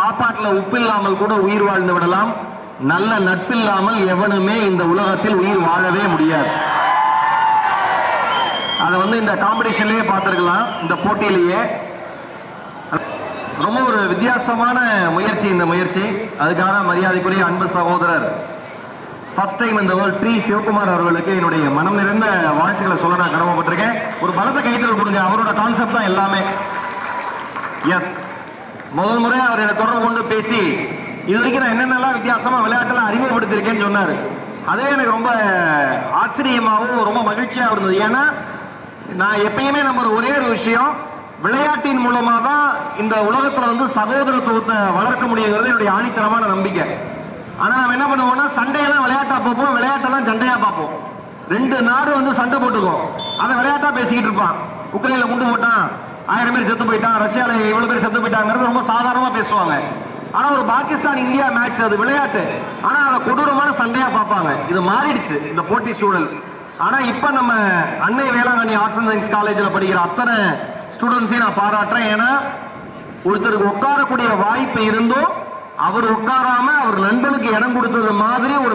சாப்பாட்டில் உப்பு இல்லாமல் கூட உயிர் வாழ்ந்து விடலாம். நல்ல நட்பில்லாமல் எவனுமே இந்த உலகத்தில் உயிர் வாழவே முடியாது. அதை இந்த காம்படிஷன்லயே பார்த்திருக்கலாம். இந்த போட்டியிலேயே ரொம்ப ஒரு வித்தியாசமான முயற்சி இந்த முயற்சி. அதுக்காக மரியாதைக்குரிய அன்பு சகோதரர் ஃபர்ஸ்ட் டைம் இந்த வேர்ல்ட் ட்ரீ சிவகுமார் அவர்களுக்கு என்னுடைய மனம் நிறைந்த வாழ்த்துக்களை சொல்ல நான் கடமைப்பட்டிருக்கேன். ஒரு பலத்தை கைத்தல் கொடுங்க. அவரோட கான்செப்ட் தான் எல்லாமே. எஸ், முதல் முறை அவர் என்னை தொடர்பு கொண்டு பேசி இது வரைக்கும் நான் என்னென்னலாம் வித்தியாசமா விளையாட்டெல்லாம் அறிமுகப்படுத்திருக்கேன்னு சொன்னார். அதே எனக்கு ரொம்ப ஆச்சரியமாகவும் ரொம்ப மகிழ்ச்சியாக இருந்தது. ஏன்னா நான் எப்பயுமே நம்புற ஒரே ஒரு விஷயம், விளையாட்டின் மூலமா தான் இந்த உலகத்துல சகோதரத்துவத்தை வளர்க்க முடியுங்கிறது என்னுடைய ஆணித்தரமான நம்பிக்கை. ஆனா நம்ம என்ன பண்ணுவோம்னா, சண்டையெல்லாம் விளையாட்டா பார்ப்போம், விளையாட்டெல்லாம் சண்டையா பார்ப்போம். ரெண்டு நாடு சண்டை போட்டுக்கும், அதை விளையாட்டா பேசிக்கிட்டு இருப்பான். உக்ரைன்ல குண்டு போட்டான், 1000 பேர் செத்து போயிட்டான், ரஷ்யால இவ்வளவு பேர் செத்து போயிட்டாங்கிறது ரொம்ப சாதாரணமா பேசுவாங்க. ஆனா ஒரு பாகிஸ்தான் இந்தியா மேட்ச் அது விளையாட்டு, ஆனா அதை கொடூரமான சண்டையா பார்ப்பாங்க. இது மாறிடுச்சு இந்த போட்டி சூழல். ஆனா இப்ப நம்ம அன்னை வேளாங்கண்ணி ஆர்ட்ஸ் அண்ட் சயின்ஸ் காலேஜ்ல படிக்கிற அத்தனை ஸ்டூடெண்ட்ஸையும் நான் பாராட்டுறேன். ஏன்னா ஒருத்தருக்கு உட்காரக்கூடிய வாய்ப்பு இருந்தும் அவர் உட்காராம அவர் நண்பனுக்கு இடம் கொடுத்தது மாதிரி ஒரு